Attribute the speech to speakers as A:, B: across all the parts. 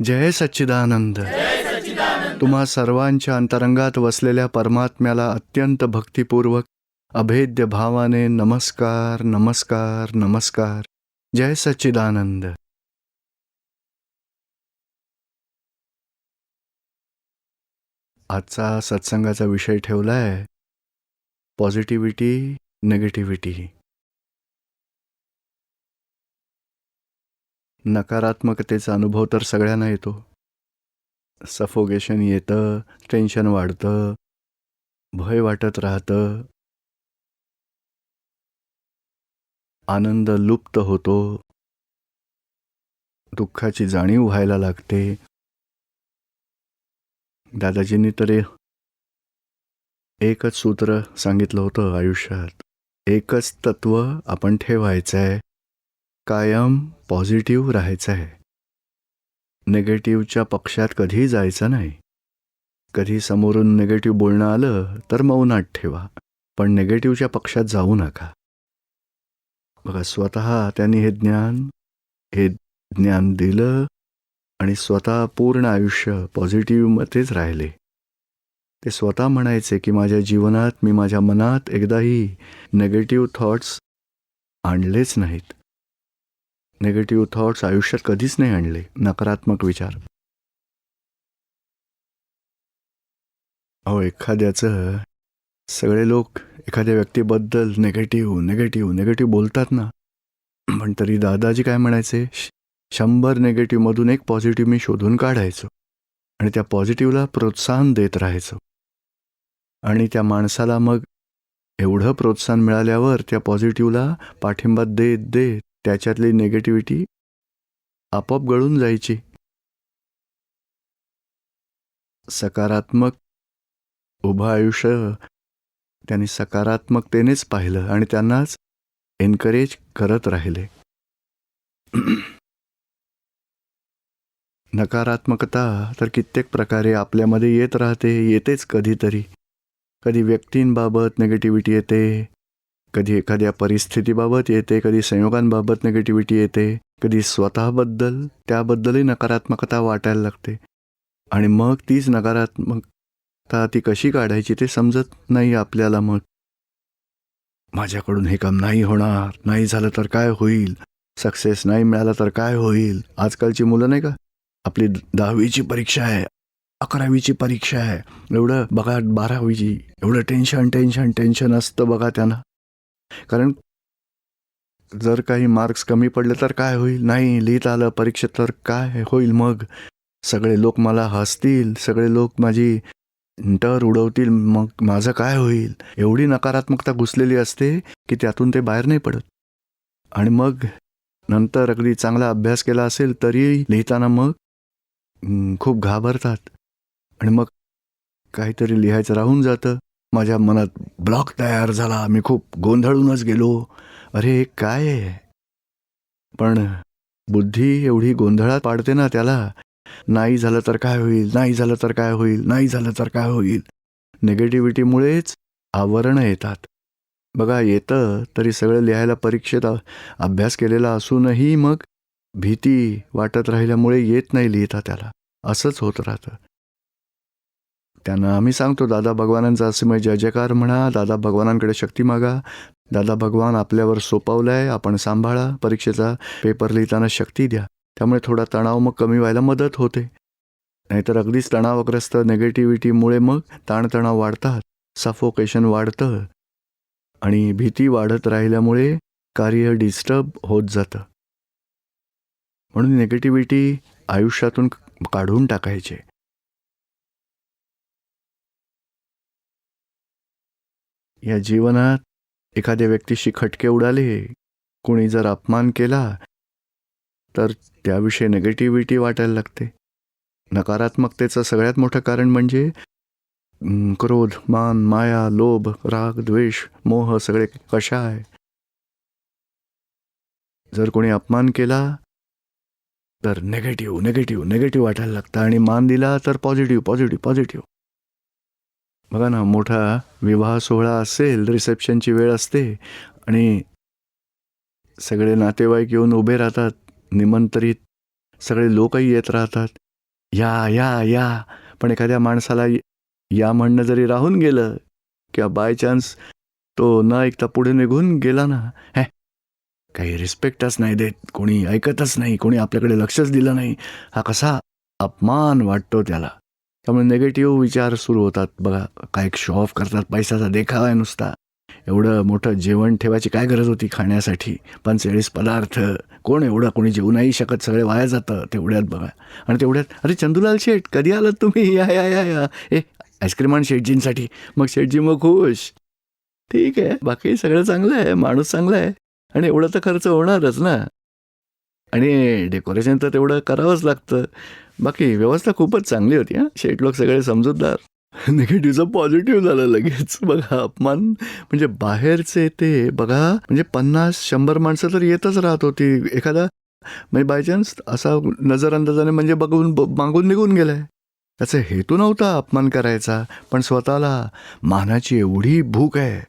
A: जय सच्चिदानंद. तुम्हा सर्वांच्या अंतरंगात वसलेल्या परमात्म्याला अत्यंत भक्तिपूर्वक अभेद्य भावाने नमस्कार नमस्कार नमस्कार. जय सच्चिदानंद. आजचा सत्संगाचा विषय ठेवलाय पॉझिटिव्हिटी निगेटिव्हिटी. नकारात्मकतेचा अनुभव तर सगळ्यांना येतो. सफोकेशन येतं, टेन्शन वाढतं, भय वाटत राहतं, आनंद लुप्त होतो, दुःखाची जाणीव व्हायला लागते. दादाजींनी तर एकच सूत्र सांगितलं होतं आयुष्यात. एकच तत्व आपण ठेवायचं आहे, कायम पॉझिटिव्ह राहायचं आहे. निगेटिव्हच्या पक्षात कधी जायचं नाही. कधी समोरून निगेटिव्ह बोलणं आलं तर मौनात ठेवा, पण निगेटिव्हच्या पक्षात जाऊ नका. बघा, स्वतः त्यांनी हे ज्ञान दिलं आणि स्वतः पूर्ण आयुष्य पॉझिटिव्हमध्येच राहिले. ते स्वतः म्हणायचे की माझ्या जीवनात मी माझ्या मनात एकदाही निगेटिव्ह थॉट्स आणलेच नाहीत. निगेटिव्ह थॉट्स आयुष्यात कधीच नाही आणले, नकारात्मक विचार. एखाद्याचं सगळे लोक एखाद्या व्यक्तीबद्दल निगेटिव्ह बोलतात ना, पण तरी दादाजी काय म्हणायचे, 100 निगेटिव्हमधून एक पॉझिटिव्ह मी शोधून काढायचो आणि त्या पॉझिटिव्हला प्रोत्साहन देत राहायचो. आणि त्या माणसाला मग एवढं प्रोत्साहन मिळाल्यावर त्या पॉझिटिव्हला पाठिंबा देत देत त्याच्यातली निगेटिव्हिटी आपोआप गळून जायची. सकारात्मक उभं आयुष्य त्यांनी सकारात्मकतेनेच पाहिलं आणि त्यांनाच एनकरेज करत राहिले. नकारात्मकता तर कित्येक प्रकारे आपल्यामध्ये येत राहते, येतेच कधीतरी. कधी व्यक्तींबाबत निगेटिव्हिटी येते, कधी एखाद्या परिस्थितीबाबत येते, कधी संयोगांबाबत निगेटिव्हिटी येते, कधी स्वतःबद्दल त्याबद्दलही नकारात्मकता वाटायला लागते. आणि मग तीच नकारात्मकता ती कशी काढायची ते समजत नाही आपल्याला. मग माझ्याकडून हे काम नाही होणार, नाही झालं तर काय होईल, सक्सेस नाही मिळाला तर काय होईल. आजकालची मुलं नाही का, आपली 10वीची परीक्षा आहे, 11वीची परीक्षा आहे, एवढं बघा, 12वीची, एवढं टेन्शन असतं बघा त्यांना. कारण जर काही मार्क्स कमी पडले तर काय होईल, नाही लिहिता आलं परीक्षेत तर काय होईल, मग सगळे लोक मला हसतील, सगळे लोक माझी टर उडवतील, मग माझं काय होईल. एवढी नकारात्मकता घुसलेली असते की त्यातून ते बाहेर नाही पडत. आणि मग नंतर अगदी चांगला अभ्यास केला असेल तरी लिहिताना मग खूप घाबरतात आणि मग काहीतरी लिहायचं राहून जातं. माझ्या मनात ब्लॉक तयार झाला, मी खूप गोंधळूनच गेलो, अरे काय आहे. पण बुद्धी एवढी गोंधळात पाडते ना त्याला, नाही झालं तर काय होईल, नाही झालं तर काय होईल, नाही झालं तर काय होईल. निगेटिव्हिटीमुळेच आवरणं येतात. बघा, येतं तरी सगळं लिहायला परीक्षेत अभ्यास केलेला असूनही मग भीती वाटत राहिल्यामुळे येत नाही लिहिता त्याला. असंच होत राहतं. त्यांना आम्ही सांगतो, दादा भगवानांचा असीम जय जयकार म्हणा, दादा भगवानांकडे शक्ती मागा, दादा भगवान आपल्यावर सोपवलंय, आपण सांभाळा, परीक्षेचा पेपर लिहिताना शक्ती द्या. त्यामुळे थोडा तणाव मग कमी व्हायला मदत होते. नाहीतर अगदीच तणावग्रस्त निगेटिव्हिटीमुळे मग ताणतणाव वाढतात, सफोकेशन वाढतं आणि भीती वाढत राहिल्यामुळे कार्य डिस्टर्ब होत जातं. म्हणून निगेटिव्हिटी आयुष्यातून काढून टाकायचे. या जीवनात एखाद्या व्यक्तीशी खटके उडाले, कोणी जर अपमान केला तर त्याविषयी निगेटिव्हिटी वाटायला लागते. नकारात्मकतेचं सगळ्यात मोठं कारण म्हणजे क्रोध, मान, माया, लोभ, राग, द्वेष, मोह सगळे कषाय. जर कोणी अपमान केला तर निगेटिव्ह वाटायला लागतं आणि मान दिला तर पॉझिटिव्ह. बघा ना, मोठा विवाह सोहळा असेल, रिसेप्शनची वेळ असते आणि सगळे नातेवाईक येऊन उभे राहतात, निमंत्रित सगळे लोकही येत राहतात. या या या. पण एखाद्या माणसाला या म्हणणं जरी राहून गेलं किंवा बाय चान्स तो न ऐकता पुढे निघून गेला ना, हे काही रिस्पेक्टच नाही देत, कोणी ऐकतच नाही, कोणी आपल्याकडे लक्षच दिलं नाही, हा कसा अपमान वाटतो त्याला. त्यामुळे निगेटिव्ह विचार सुरू होतात. बघा, काय शो ऑफ करतात, पैशाचा देखावा आहे नुसता. एवढं मोठं जेवण ठेवायची काय गरज होती खाण्यासाठी, 45 पदार्थ, कोणी जेवू नाही शकत, सगळे वाया जातं तेवढ्यात. बघा, आणि तेवढ्यात अरे चंदूलाल शेठ कधी आलात तुम्ही, या या या या, आईस्क्रीम आण शेठजींसाठी. मग शेठजी मग खुश, ठीक आहे, बाकी सगळं चांगलं आहे, माणूस चांगला आहे, आणि एवढं तर खर्च होणारच ना, आणि डेकोरेशन तर तेवढं करावंच लागतं. बाकी व्यवस्था खूपच चांगली होती हां, शेठ लोक सगळे समजूतदार. निगेटिव्हचं पॉझिटिव्ह झालं लगेच. बघा, अपमान म्हणजे बाहेरचे ते बघा, म्हणजे 50-100 माणसं तर येतच राहत होती. एखादा म्हणजे बाय चान्स असा नजरअंदाजाने म्हणजे बघून मागून निघून गेलाय. त्याचा हेतू नव्हता अपमान करायचा, पण स्वतःला मानाची एवढी भूक आहे,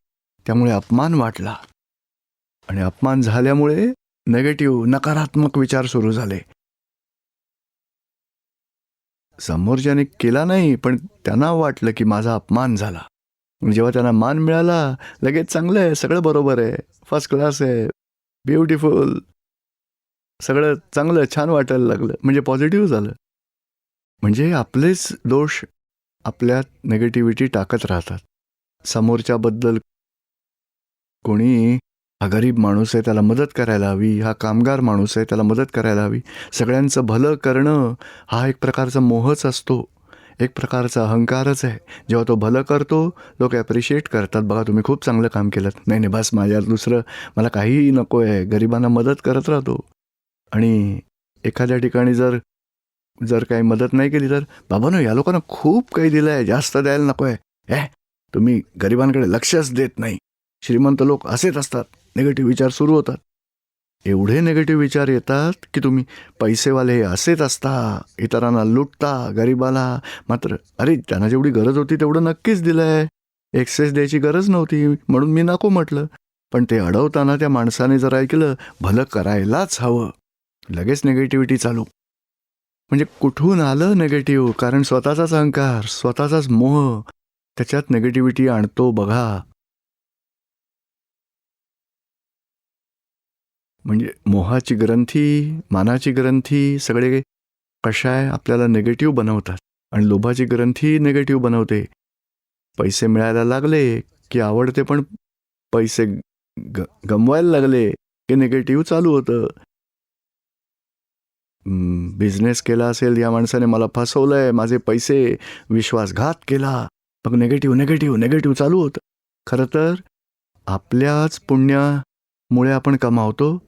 A: त्यामुळे अपमान वाटला. आणि अपमान झाल्यामुळे निगेटिव्ह नकारात्मक विचार सुरू झाले. समोरच्याने केला नाही, पण त्यांना वाटलं की माझा अपमान झाला. जेव्हा त्यांना मान मिळाला, लगेच चांगलं आहे, सगळं बरोबर आहे, फर्स्ट क्लास आहे, ब्युटिफुल, सगळं चांगलं छान वाटायला लागलं, म्हणजे पॉझिटिव्ह झालं. म्हणजे आपलेच दोष आपल्यात निगेटिव्हिटी टाकत राहतात. समोरच्याबद्दल कोणी हा गरीब माणूस आहे, त्याला मदत करायला हवी, हा कामगार माणूस आहे, त्याला मदत करायला हवी, सगळ्यांचं भलं करणं हा एक प्रकारचा मोहच असतो, एक प्रकारचा अहंकारच आहे. जेव्हा तो भलं करतो, लोक ॲप्रिशिएट करतात, बघा तुम्ही खूप चांगलं काम केलं, नाही नाही बस माझ्यात दुसरं मला काहीही नको आहे, गरिबांना मदत करत राहतो. आणि एखाद्या ठिकाणी जर जर काही मदत नाही केली तर बाबांनो या लोकांना खूप काही दिलं आहे, जास्त द्यायला नको आहे, तुम्ही गरिबांकडे लक्षच देत नाही. श्रीमंत लोक असेच असतात, निगेटिव्ह विचार सुरू होतात. एवढे निगेटिव्ह विचार येतात की तुम्ही पैसेवाले असेच असता, इतरांना लुटता, गरिबाला मात्र अरे त्यांना जेवढी गरज होती तेवढं नक्कीच दिलं आहे, एक्सेस द्यायची गरज नव्हती म्हणून मी नको म्हटलं. पण ते अडवताना त्या माणसाने जर ऐकलं भलं करायलाच हवं, लगेच निगेटिव्हिटी चालू. म्हणजे कुठून आलं निगेटिव्ह, कारण स्वतःचाच अहंकार, स्वतःचाच मोह त्याच्यात निगेटिव्हिटी आणतो. बघा, म्हणजे मोहाची ग्रंथी, मानाची ग्रंथी सगळे कशाय आपल्याला निगेटिव्ह बनवतात, आणि लोभाची ग्रंथी निगेटिव्ह बनवते. पैसे मिळायला लागले की आवडते, पण पैसे गमवायला लागले की निगेटिव्ह चालू होतं. बिझनेस केला असेल, या माणसाने मला फसवलंय, माझे पैसे, विश्वासघात केला, मग निगेटिव्ह निगेटिव्ह निगेटिव्ह चालू होतं. खरं तर आपल्याच पुण्यामुळे आपण कमावतो,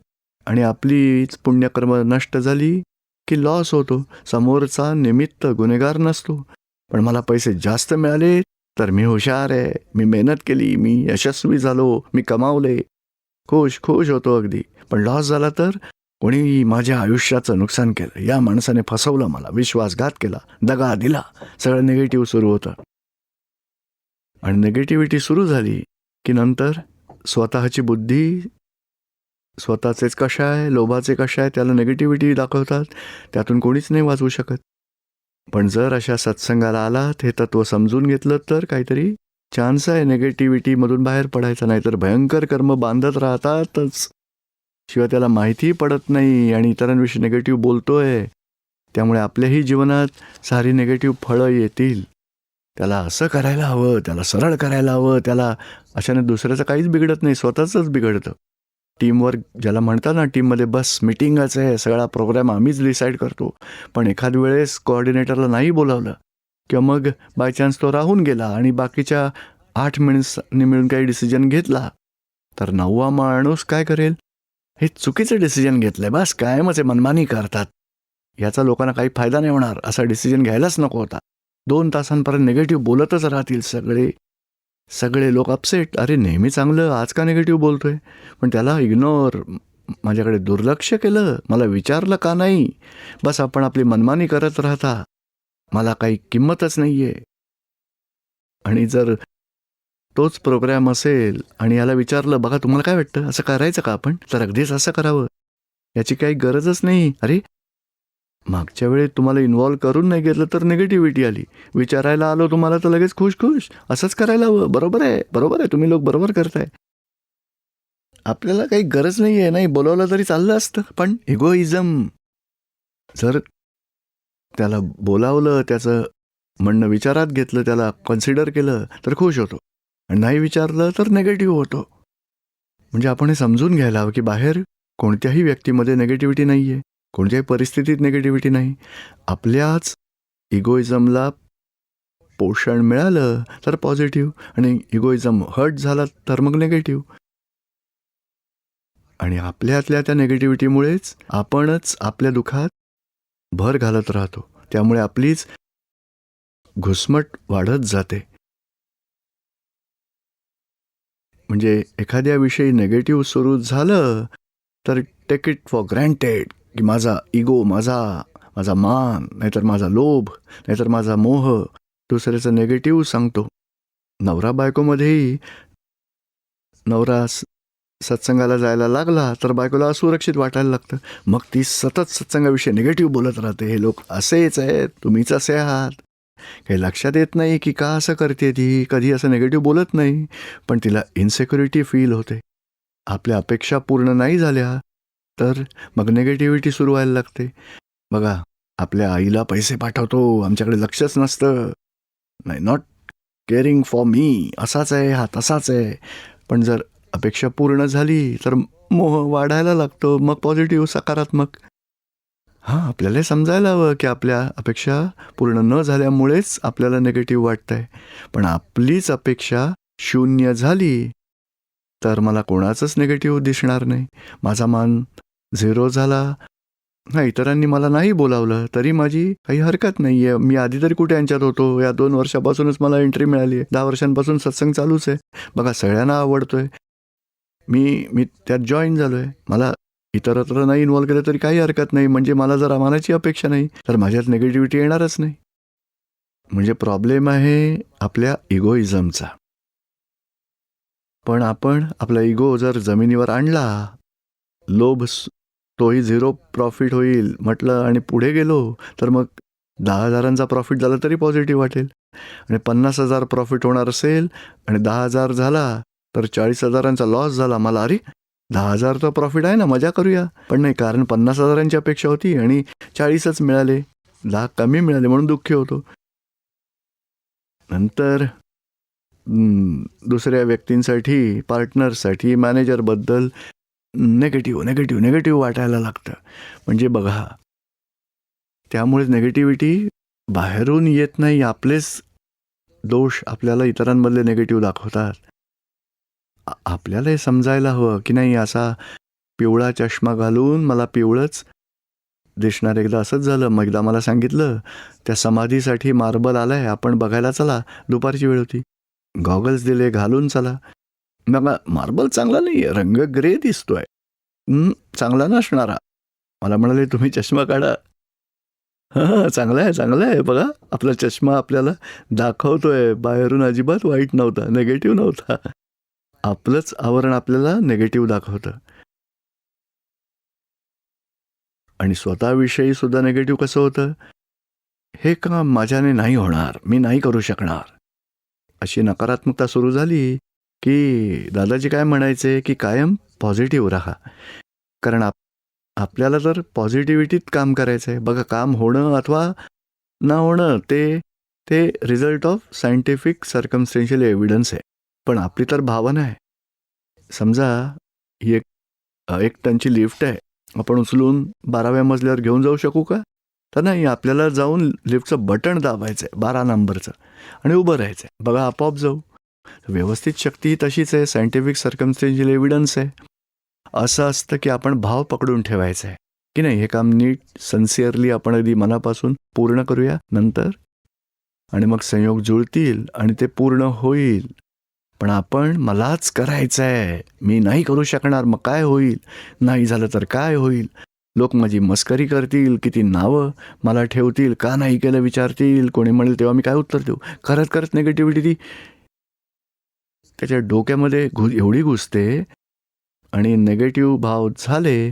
A: आणि आपलीच पुण्यकर्म नष्ट झाली की लॉस होतो. समोरचा निमित्त गुन्हेगार नसतो, पण मला पैसे जास्त मिळाले तर मी हुशार आहे, मी मेहनत केली, मी यशस्वी झालो, मी कमावले, खुश खुश होतो अगदी. पण लॉस झाला तर कोणी माझ्या आयुष्याचं नुकसान केलं, या माणसाने फसवलं मला, विश्वासघात केला, दगा दिला, सगळं निगेटिव्ह सुरू होतं. आणि निगेटिव्हिटी सुरू झाली की नंतर स्वतःची बुद्धी, स्वतःचेच कशाय, लोभाचे कशाय, त्याला निगेटिव्हिटी दाखवतात, त्यातून कोणीच नाही वाचू शकत. पण जर अशा सत्संगाला आलात, हे तत्व समजून घेतलं तर काहीतरी चान्स आहे निगेटिव्हिटीमधून बाहेर पडायचा, नाहीतर भयंकर कर्म बांधत राहतातच. शिवाय त्याला माहितीही पडत नाही आणि इतरांविषयी निगेटिव्ह बोलतोय, त्यामुळे आपल्याही जीवनात सारी निगेटिव्ह फळं येतील. त्याला असं करायला हवं, त्याला सरळ करायला हवं, त्याला अशाने दुसऱ्याचं काहीच बिघडत नाही, स्वतःचंच बिघडतं. टीमवर्क ज्याला म्हणतात ना, टीममध्ये बस मिटिंगच आहे, सगळा प्रोग्राम आम्हीच डिसाईड करतो, पण एखाद वेळेस कोऑर्डिनेटरला नाही बोलावलं किंवा मग बाय चान्स तो राहून गेला आणि बाकीच्या 8 मिनिट्सनी मिळून काही डिसिजन घेतला, तर 9वा माणूस काय करेल, हे चुकीचं डिसिजन घेतलंय, बस कायमच मनमानी करतात, याचा लोकांना काही फायदा नाही होणार, असा डिसिजन घ्यायलाच नको होता. 2 तासांपर्यंत निगेटिव्ह बोलतच राहतील सगळे लोक अपसेट. अरे नेहमी चांगलं, आज का निगेटिव्ह बोलतोय, पण त्याला इग्नोर, माझ्याकडे दुर्लक्ष केलं, मला विचारलं का नाही, बस आपण आपली मनमानी करत राहता, मला काही किंमतच नाही आहे. आणि जर तोच प्रोग्राम असेल आणि याला विचारलं, बघा तुम्हाला काय वाटतं, असं करायचं का आपण, तर अगदीच असं करावं, याची काही गरजच नाही. अरे मागच्या वेळी तुम्हाला इन्व्हॉल्व करून नाही घेतलं तर निगेटिव्हिटी आली. विचारायला आलो तुम्हाला तर लगेच खुश खुश. असंच करायला हवं. बरोबर आहे, बरोबर आहे, तुम्ही लोक बरोबर करताय. आपल्याला काही गरज नाही आहे, नाही बोलावलं तरी चाललं असतं. पण इगोइझम, जर त्याला बोलावलं, त्याचं म्हणणं विचारात घेतलं, त्याला कन्सिडर केलं तर खुश होतो, आणि नाही विचारलं तर निगेटिव्ह होतो. म्हणजे आपण हे समजून घ्यायला हवं की बाहेर कोणत्याही व्यक्तीमध्ये निगेटिव्हिटी नाही आहे, कोणत्याही परिस्थितीत निगेटिव्हिटी नाही. आपल्याच इगोइझमला पोषण मिळालं तर पॉझिटिव्ह, आणि इगोइझम हर्ट झाला तर मग निगेटिव्ह. आणि आपल्यातल्या त्या निगेटिव्हिटीमुळेच आपणच आपल्या दुःखात भर घालत राहतो. त्यामुळे आपलीच घुसमट वाढत जाते. म्हणजे एखाद्याविषयी निगेटिव्ह सुरू झालं तर टेक इट फॉर ग्रँटेड की माझा इगो, माझा मान, नाहीतर माझा लोभ, नाहीतर माझा मोह दुसऱ्याचं निगेटिव्ह सांगतो. नवरा बायकोमध्येही नवरा सत्संगाला जायला लागला तर बायकोला असुरक्षित वाटायला लागतं. मग ती सतत सत्संगाविषयी निगेटिव्ह बोलत राहते. हे लोक असेच आहेत, तुम्हीच असे आहात. काही लक्षात येत नाही की का असं करते ती. कधी असं निगेटिव्ह बोलत नाही, पण तिला इन्सेक्युरिटी फील होते. आपल्या अपेक्षा पूर्ण नाही झाल्या तर मग निगेटिव्हिटी सुरू व्हायला लागते. बघा, आपल्या आईला पैसे पाठवतो, आमच्याकडे लक्षच नसतं, नाही, नॉट केअरिंग फॉर मी, असाच आहे हा, तसाच आहे. पण जर अपेक्षा पूर्ण झाली तर मोह वाढायला लागतो, मग पॉझिटिव्ह, सकारात्मक. आपल्याला समजायला हवं की आपल्या अपेक्षा पूर्ण न झाल्यामुळेच आपल्याला निगेटिव्ह वाटतंय. पण आपलीच अपेक्षा शून्य झाली तर मला कोणाचंच निगेटिव्ह दिसणार नाही. माझा मान 0 झाला, इतरांनी मला नाही बोलावलं तरी माझी काही हरकत नाही आहे. मी आधी तरी कुठे यांच्यात होतो. या 2 वर्षापासूनच मला एंट्री मिळाली आहे. 10 वर्षांपासून सत्संग चालूच आहे. बघा, सगळ्यांना आवडतोय. मी त्यात जॉईन झालो आहे. मला इतरत्र नाही इन्व्हॉल्व केलं तरी काही हरकत नाही. म्हणजे मला जर मानाची अपेक्षा नाही तर माझ्यात निगेटिव्हिटी येणारच नाही. म्हणजे प्रॉब्लेम आहे आपल्या इगोइझमचा. पण आपण आपला इगो जर जमिनीवर आणला, लोभ तोही 0 प्रॉफिट होईल म्हटलं आणि पुढे गेलो तर मग 10,000चा प्रॉफिट झाला तरी पॉझिटिव्ह वाटेल. आणि 50,000 प्रॉफिट होणार असेल आणि 10,000 झाला तर 40,000चा लॉस झाला. मला अरे 10,000 तर प्रॉफिट आहे ना, मजा करूया. पण नाही, कारण 50,000ची अपेक्षा होती आणि 40च मिळाले, 10 कमी मिळाले म्हणून दुःखी होतो. नंतर दुसऱ्या व्यक्तींसाठी, पार्टनरसाठी, मॅनेजरबद्दल निगेटिव्ह वाटायला लागतं. म्हणजे बघा, त्यामुळे निगेटिव्हिटी बाहेरून येत नाही, आपलेच दोष आपल्याला इतरांमधले निगेटिव्ह दाखवतात. आपल्याला हे समजायला हवं की नाही, असा पिवळा चष्मा घालून मला पिवळंच दिसणार. एकदा असंच झालं. मग एकदा मला सांगितलं त्या समाधीसाठी मार्बल आलाय, आपण बघायला चला. दुपारची वेळ होती. गॉगल्स दिले, घालून चला. मग मार्बल चांगला नाही आहे, रंग ग्रे दिसतोय, चांगला नसणारा. मला म्हणाले तुम्ही चष्मा काढा. चांगला आहे बघा, आपला चष्मा आपल्याला दाखवतोय, बाहेरून अजिबात वाईट नव्हता, निगेटिव्ह नव्हता. आपलंच आवरण आपल्याला निगेटिव्ह दाखवतं. आणि स्वतःविषयी सुद्धा निगेटिव्ह कसं होतं, हे काम माझ्याने नाही होणार, मी नाही करू शकणार, अशी नकारात्मकता सुरू झाली की दादाजी काय म्हणायचे की कायम पॉझिटिव्ह राहा. कारण आपल्याला तर पॉझिटिव्हिटीत काम करायचं आहे. बघा, काम होणं अथवा न होणं ते रिझल्ट ऑफ सायंटिफिक सर्कमस्टेन्शियल एव्हिडन्स आहे. पण आपली तर भावना आहे. समजा ही एक टनची लिफ्ट आहे, आपण उचलून 12व्या मजल्यावर घेऊन जाऊ शकू का? तर नाही, आपल्याला जाऊन लिफ्टचं बटन दाबायचं आहे 12 नंबरचं आणि उभं राहायचं आहे. बघा, आपोआप जाऊ. व्यवस्थित शक्ती ही तशीच आहे, सायंटिफिक सर्कमस्टेन्शियल एव्हिडन्स आहे. असं असतं की आपण भाव पकडून ठेवायचा आहे की नाही, हे काम नीट सन्सिअरली आपण अगदी मनापासून पूर्ण करूया नंतर, आणि मग संयोग जुळतील आणि ते पूर्ण होईल. पण आपण मलाच करायचं आहे, मी नाही करू शकणार, मग काय होईल, नाही झालं तर काय होईल, लोक माझी मस्करी करतील, किती नावं मला ठेवतील, का नाही केलं विचारतील, कोणी म्हणेल तेव्हा मी काय उत्तर देऊ. करत करत निगेटिव्हिटी ती त्याच्या डोक्यामध्ये एवढी घुसते आणि निगेटिव्ह भाव झाले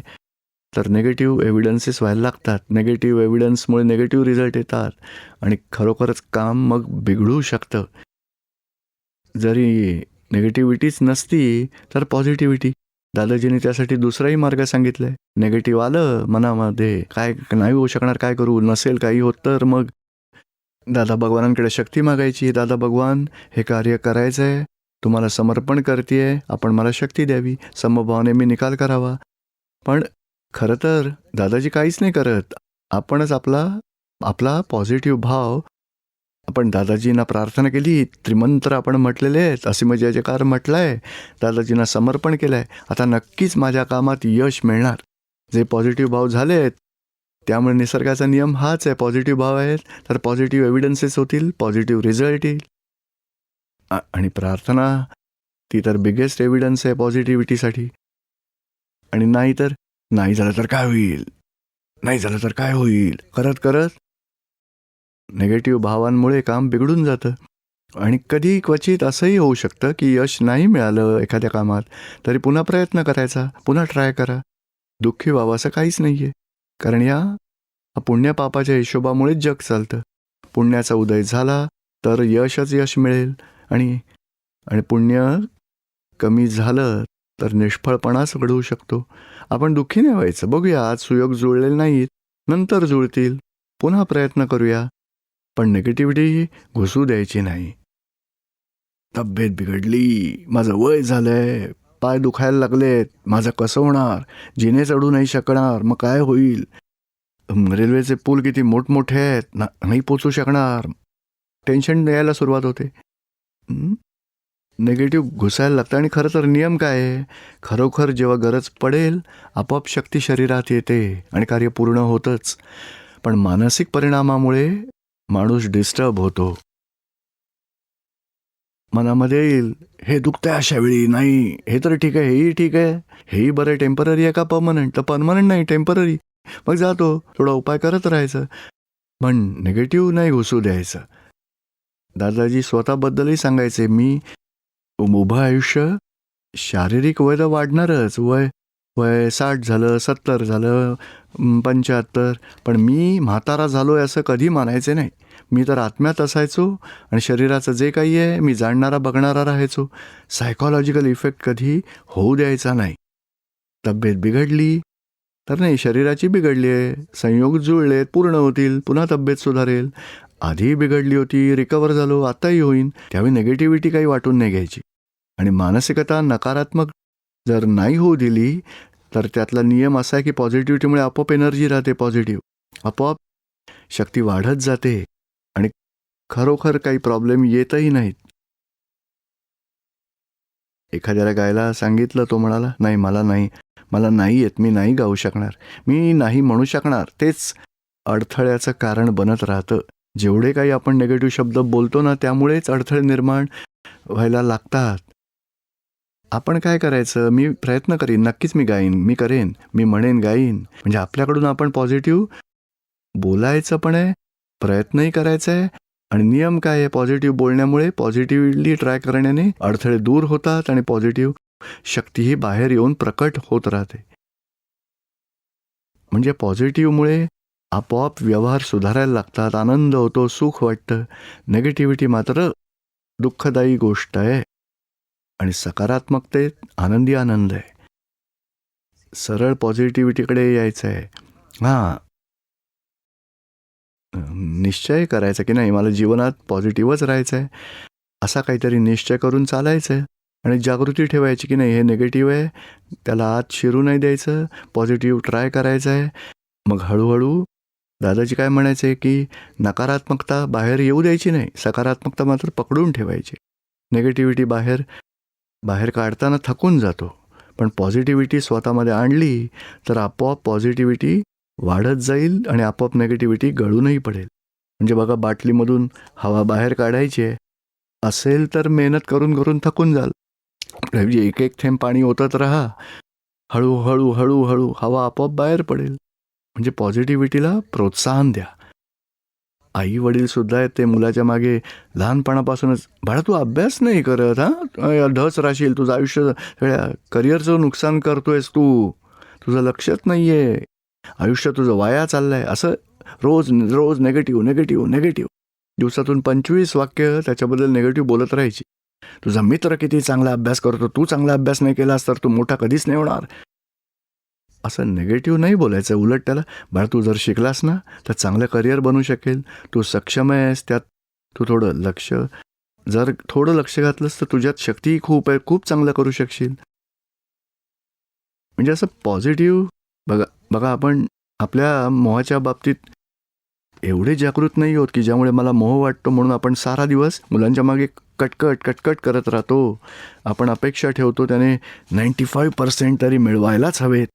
A: तर निगेटिव्ह एव्हिडन्सेस व्हायला लागतात. निगेटिव्ह एव्हिडन्समुळे निगेटिव्ह रिझल्ट येतात आणि खरोखरच काम मग बिघडू शकतं. जरी निगेटिव्हिटीच नसती तर पॉझिटिव्हिटी. दादाजींनी त्यासाठी दुसराही मार्ग सांगितलाय. निगेटिव्ह आलं मनामध्ये, काय नाही होऊ शकणार, काय करू, नसेल काही होत तर मग दादा भगवानांकडे शक्ती मागायची. दादा भगवान, हे कार्य करायचं आहे, तुम्हाला समर्पण करतेय, आपण मला शक्ती द्यावी, समभावाने मी निकाल करावा. पण खरं तर दादाजी काहीच नाही करत. आपणच आपला पॉझिटिव्ह भाव, आपण दादाजींना प्रार्थना केली, त्रिमंत्र आपण म्हटलेले आहेत, असीम जय जयकार म्हटलाय, दादाजींना समर्पण केलंय, आता नक्कीच माझ्या कामात यश मिळणार. जे पॉझिटिव्ह भाव झाले आहेत, त्यामुळे निसर्गाचा नियम हाच आहे, पॉझिटिव्ह भाव आहेत तर पॉझिटिव्ह एव्हिडन्सेस होतील, पॉझिटिव्ह रिझल्ट येईल. आणि प्रार्थना ती तर बिगेस्ट एव्हिडन्स आहे पॉझिटिव्हिटीसाठी. आणि नाही झालं तर काय होईल, नाही झालं तर काय होईल करत करत निगेटिव्ह भावांमुळे काम बिघडून जातं. आणि कधी क्वचित असंही होऊ शकतं की यश नाही मिळालं एखाद्या कामात, तरी पुन्हा प्रयत्न करायचा, पुन्हा ट्राय करा. दुःखी व्हावं असं काहीच नाही आहे. कारण या पुण्य पापाच्या हिशोबामुळेच जग चालतं. पुण्याचा उदय झाला तर यश मिळेल आणि पुण्य कमी झालं तर निष्फळपणाच घडवू शकतो. आपण दुःखी नाही व्हायचं. बघूया, आज सुयोग जुळलेले नाहीत, नंतर जुळतील, पुन्हा प्रयत्न करूया. पण निगेटिव्हिटी घुसू द्यायची नाही. तब्येत बिघडली, माझं वय झालंय, पाय दुखायला लागलेत, माझं कसं होणार, जिने चढू नाही शकणार, मग काय होईल, रेल्वेचे पूल किती मोठमोठे आहेत, नाही पोचू शकणार, टेन्शन यायला सुरुवात होते. निगेटिव्ह घुसायला लागतं. आणि खरं तर नियम काय आहे, खरोखर जेव्हा गरज पडेल आपोआप शक्ती शरीरात येते आणि कार्य पूर्ण होतंच. पण मानसिक परिणामामुळे माणूस डिस्टर्ब होतो. मनामध्ये येईल, हे दुखतंय अशा वेळी, नाही हे तर ठीक आहे, हेही ठीक आहे, हेही बरं, टेम्पररी आहे का परमनंट, तर परमनंट नाही, टेम्पररी. मग जातो, थोडा उपाय करत राहायचं, पण निगेटिव्ह नाही घुसू द्यायचं. दादाजी स्वतःबद्दलही सांगायचे, मी उभं आयुष्य, शारीरिक वय तर वाढणारच, वय 60 झालं, 70 झालं, 75, पण मी म्हातारा झालोय असं कधी मानायचे नाही. मी तर आत्म्यात असायचो आणि शरीराचं जे काही आहे मी जाणणारा बघणारा राहायचो. सायकॉलॉजिकल इफेक्ट कधी होऊ द्यायचा नाही. तब्येत बिघडली तर नाही, शरीराची बिघडली आहे, संयोग जुळलेत, पूर्ण होतील, पुन्हा तब्येत सुधारेल. आधी बिघडली होती, रिकवर झालो, आताही होईन. त्यावेळी निगेटिव्हिटी काही वाटून नाही घ्यायची. आणि मानसिकता नकारात्मक जर नाही होऊ दिली तर त्यातला नियम असा आहे की पॉझिटिव्हिटीमुळे आपोआप एनर्जी राहते, पॉझिटिव्ह आपोआप शक्ती वाढत जाते आणि खरोखर काही प्रॉब्लेम येतही नाहीत. एखाद्याला गायला सांगितलं, तो म्हणाला, नाही मला नाही येत, मी नाही गाऊ शकणार, मी नाही म्हणू शकणार. तेच अडथळ्याचं कारण बनत राहतं. जेवढे काही आपण निगेटिव्ह शब्द बोलतो ना, त्यामुळेच अडथळे निर्माण व्हायला लागतात. आपण काय करायचं, मी प्रयत्न करीन, नक्कीच मी गाईन, मी करेन, मी म्हणेन, गाईन. म्हणजे आपल्याकडून आपण पॉझिटिव्ह बोलायचं पण आहे, प्रयत्नही करायचा आहे. आणि नियम काय आहे, पॉझिटिव्ह बोलण्यामुळे, पॉझिटिव्हली ट्राय करण्याने अडथळे दूर होतात आणि पॉझिटिव्ह शक्तीही बाहेर येऊन प्रकट होत राहते. म्हणजे पॉझिटिव्हमुळे आपोआप व्यवहार सुधारायला लागतात, आनंद होतो, सुख वाटतं. निगेटिव्हिटी मात्र दुःखदायी गोष्ट आहे आणि सकारात्मकतेत आनंदी आनंद आहे. सरळ पॉझिटिव्हिटीकडे यायचं आहे. निश्चय करायचा की नाही, मला जीवनात पॉझिटिव्हच राहायचं आहे, असा काहीतरी निश्चय करून चालायचं आहे. आणि जागृती ठेवायची की नाही, हे निगेटिव्ह आहे, त्याला आत शिरू नाही द्यायचं, पॉझिटिव्ह ट्राय करायचं आहे. मग हळूहळू दादाजी काय म्हणायचे की नकारात्मकता बाहेर येऊ द्यायची नाही, सकारात्मकता मात्र पकडून ठेवायची. निगेटिव्हिटी बाहेर काढताना थकून जातो, पण पॉझिटिव्हिटी स्वतःमध्ये आणली तर आपोआप पॉझिटिव्हिटी वाढत जाईल आणि आपोआप निगेटिव्हिटी गळूनही पडेल. म्हणजे बघा, बाटलीमधून हवा बाहेर काढायची आहे असेल तर मेहनत करून करून थकून जाल. एक एक थेंब पाणी ओतत राहा, हळूहळू हळूहळू हवा आपोआप बाहेर पडेल. म्हणजे पॉझिटिव्हिटीला प्रोत्साहन द्या. आई वडील सुद्धा आहेत ते मुलाच्या मागे लहानपणापासूनच, बाळा तू अभ्यास नाही करत, ढच राहशील, तुझं आयुष्य सगळ्या करिअरचं नुकसान करतोयस तू, तुझं लक्षच नाही आहे. आयुष्य तुझं वाया चाललं आहे. असं रोज रोज निगेटिव्ह निगेटिव्ह निगेटिव्ह. दिवसातून 25 वाक्य त्याच्याबद्दल निगेटिव्ह बोलत राहायची. तुझा मित्र किती चांगला अभ्यास करतो, तू चांगला अभ्यास नाही केलास तर तू मोठा कधीच नाही होणार. असं निगेटिव्ह नाही बोलायचं. उलट त्याला, बाळा तू जर शिकलास ना तर चांगलं करिअर बनू शकेल, तू सक्षम आहेस, त्यात तू जर थोडं लक्ष घातलंस तर तुझ्यात शक्ती खूप आहे, खूप चांगलं करू शकशील. म्हणजे असं पॉझिटिव्ह. बघा आपण आपल्या मोहाच्या बाबतीत एवढे जागृत नाही होत की ज्यामुळे मला मोह वाटतो म्हणून आपण सारा दिवस मुलांच्या मागे कटकट करत राहतो. आपण अपेक्षा ठेवतो त्याने 95% तरी मिळवायलाच हवेत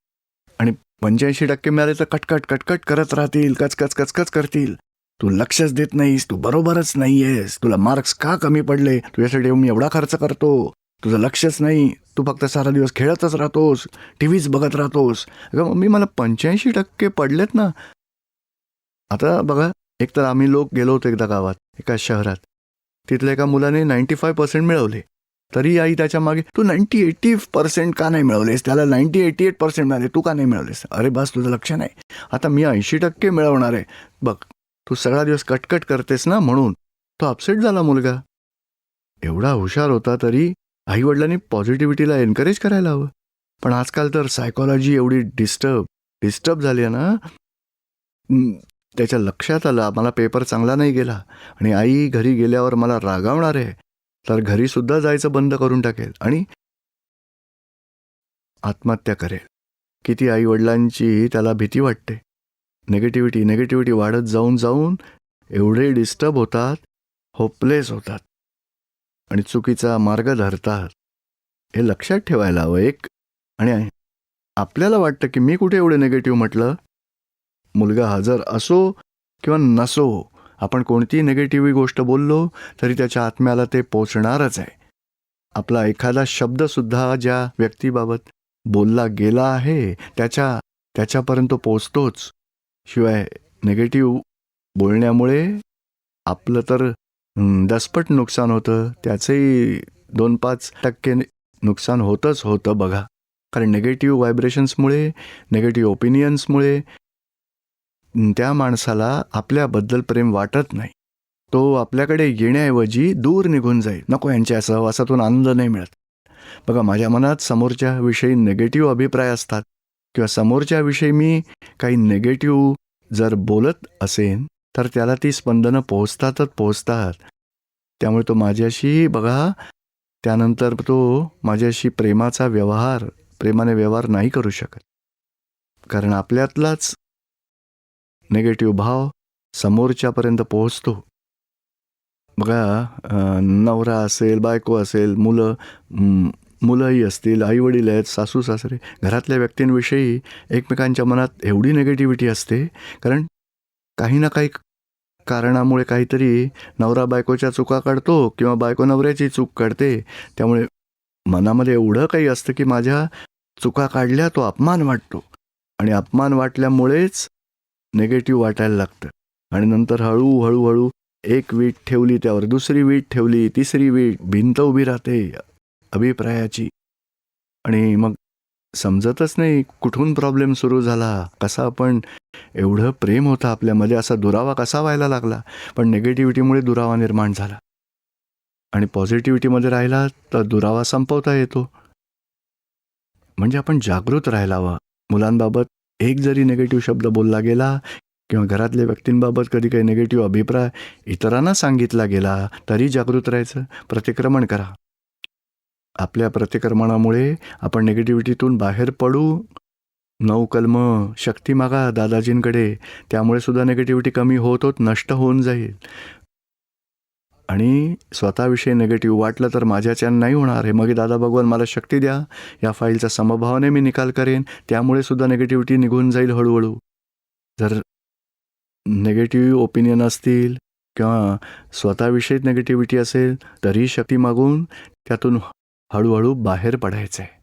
A: आणि 85% मिळाले तर कटकट करत राहतील, कचकच करतील. तू लक्षच देत नाहीस, तू बरोबरच नाही आहेस, तुला मार्क्स का कमी पडले, तुझ्यासाठी मी एवढा खर्च करतो, तुझं लक्षच नाही, तू फक्त सारा दिवस खेळतच राहतोस, टीव्हीच बघत राहतोस. अगं मम्मी मला 85% पडलेत ना. आता बघा, एकतर आम्ही लोक गेलो होतो एकदा गावात, एका शहरात. तिथल्या एका मुलाने 95% मिळवले. तरी आई त्याच्या मागे, तू 90-80% का नाही मिळवलेस, त्याला 90-88% मिळाले, तू का नाही मिळवलेस. अरे बस, तुझं लक्ष नाही. आता मी 80% मिळवणार आहे. बघ, तू सगळा दिवस कटकट करतेस ना म्हणून. तो अपसेट झाला मुलगा. एवढा हुशार होता तरी आईवडिलांनी पॉझिटिव्हिटीला एनकरेज करायला हवं. पण आजकाल तर सायकॉलॉजी एवढी डिस्टर्ब झाली आहे ना. त्याच्या लक्षात आलं मला पेपर चांगला नाही गेला आणि आई घरी गेल्यावर मला रागावणार आहे, तर घरी सुद्धा जायचं बंद करून टाकेल आणि आत्महत्या करेल. किती आई वडिलांची त्याला भीती वाटते. निगेटिव्हिटी वाढत जाऊन एवढे डिस्टर्ब होतात, होपलेस होतात आणि चुकीचा मार्ग धरतात. हे लक्षात ठेवायला हवं एक. आणि आपल्याला वाटतं की मी कुठे एवढे निगेटिव्ह म्हटलं. मुलगा हजर असो किंवा नसो, आपण कोणतीही निगेटिव्ह गोष्ट बोललो तरी त्याच्या आत्म्याला ते पोचणारच आहे. आपला एखादा शब्दसुद्धा ज्या व्यक्तीबाबत बोलला गेला आहे त्याच्यापर्यंत पोचतोच. शिवाय निगेटिव्ह बोलण्यामुळे आपलं तर दसपट नुकसान होतं, त्याचंही 2-5% नुकसान होतं बघा. कारण निगेटिव्ह व्हायब्रेशन्समुळे, निगेटिव्ह ओपिनियन्समुळे त्या माणसाला आपल्याबद्दल प्रेम वाटत नाही. तो आपल्याकडे येण्याऐवजी दूर निघून जाईल. नको, यांच्या सहवासातून आनंद नाही मिळत. बघा, माझ्या मनात समोरच्या विषयी निगेटिव्ह अभिप्राय असतात किंवा समोरच्या विषयी मी काही निगेटिव्ह जर बोलत असेन तर त्याला ती स्पंदनं पोहोचतात. त्यामुळे तो माझ्याशी, बघा, त्यानंतर तो माझ्याशी प्रेमाने व्यवहार नाही करू शकत. कारण आपल्यातलाच निगेटिव्ह भाव समोरच्यापर्यंत पोहोचतो. बघा, नवरा असेल, बायको असेल, मुलंही असतील, आईवडील आहेत, सासू सासरे, घरातल्या व्यक्तींविषयी एकमेकांच्या मनात एवढी निगेटिव्हिटी असते. कारण काही ना काही कारणामुळे काहीतरी नवरा बायकोच्या चुका काढतो किंवा बायको नवऱ्याची चूक काढते. त्यामुळे मनामध्ये एवढं काही असतं की माझ्या चुका काढल्या, तो अपमान वाटतो आणि अपमान वाटल्यामुळेच निगेटिव्ह वाटायला लागतं. आणि नंतर हळूहळू एक वीट ठेवली, त्यावर दुसरी वीट ठेवली, तिसरी वीट, भिंत उभी राहते अभिप्रायाची. आणि मग समजतच नाही कुठून प्रॉब्लेम सुरू झाला. कसा आपण एवढं प्रेम होतं आपल्यामध्ये, असा दुरावा कसा व्हायला लागला. पण निगेटिव्हिटीमुळे दुरावा निर्माण झाला. आणि पॉझिटिव्हिटीमध्ये राहिला तर दुरावा संपवता येतो. म्हणजे आपण जागृत राहायला हवं. मुलांबाबत एक जरी निगेटिव्ह शब्द बोलला गेला किंवा घरातल्या व्यक्तींबाबत कधी काही निगेटिव्ह अभिप्राय इतरांना सांगितला गेला तरी जागृत राहायचं. प्रतिक्रमण करा. आपल्या प्रतिक्रमणामुळे आपण निगेटिव्हिटीतून बाहेर पडू. 9 कलम शक्ती मागा दादाजींकडे, त्यामुळे सुद्धा निगेटिव्हिटी कमी होत नष्ट होऊन जाईल. आणि स्वतःविषयी निगेटिव्ह वाटलं तर माझ्याच्यानं नाही होणार. हे मग दादा भगवान मला शक्ती द्या, या फाईलचा समभावाने मी निकाल करेन, त्यामुळे सुद्धा निगेटिव्हिटी निघून जाईल हळूहळू. जर निगेटिव्ह ओपिनियन असतील किंवा स्वतःविषयीच निगेटिव्हिटी असेल तरी शक्ती मागून त्यातून हळूहळू बाहेर पडायचं आहे.